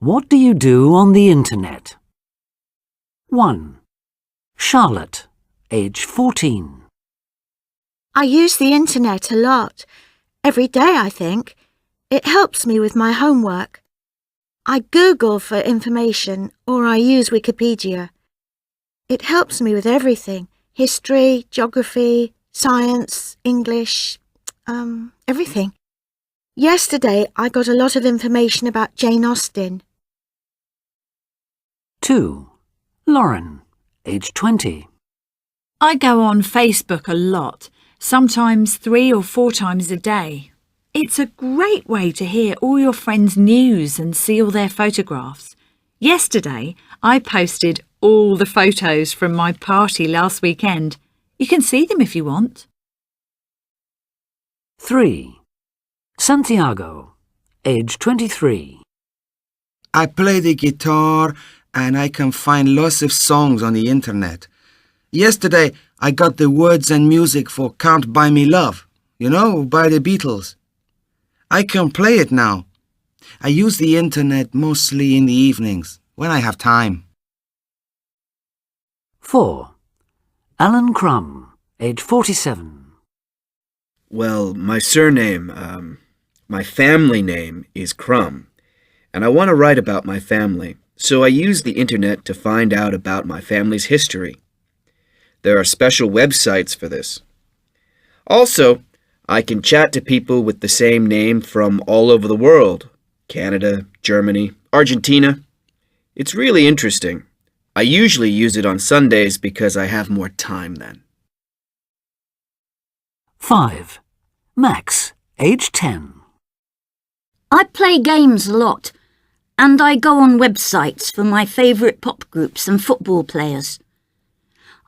What do you do on the internet? 1. Charlotte, age 14. I use the internet a lot. Every day, I think. It helps me with my homework. I Google for information or I use Wikipedia. It helps me with everything. History, geography, science, English, everything. Yesterday, I got a lot of information about Jane Austen. 2. Lauren, age 20. I go on Facebook a lot, sometimes 3 or 4 times a day. It's a great way to hear all your friends' news and see all their photographs. Yesterday, I posted all the photos from my party last weekend. You can see them if you want. 3. Santiago, age 23. I play the guitar and I can find lots of songs on the internet. Yesterday, I got the words and music for Can't Buy Me Love, by the Beatles. I can play it now. I use the internet mostly in the evenings, when I have time. 4. Alan Crum, age 47. Well, my surname, my family name is Crum, and I want to write about my family, so I use the internet to find out about my family's history. There are special websites for this. Also, I can chat to people with the same name from all over the world, Canada, Germany, Argentina. It's really interesting. I usually use it on Sundays because I have more time then. 5. Max, age 10. I play games a lot, and I go on websites for my favourite pop groups and football players.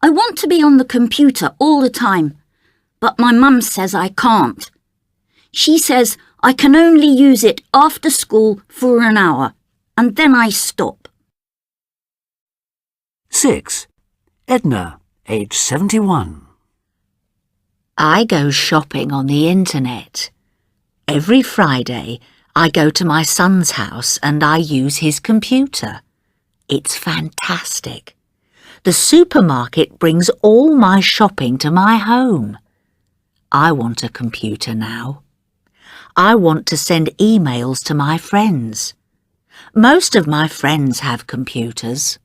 I want to be on the computer all the time, but my mum says I can't. She says I can only use it after school for an hour, and then I stop. 6. Edna, age 71. I go shopping on the internet. Every Friday, I go to my son's house and I use his computer. It's fantastic. The supermarket brings all my shopping to my home. I want a computer now. I want to send emails to my friends. Most of my friends have computers.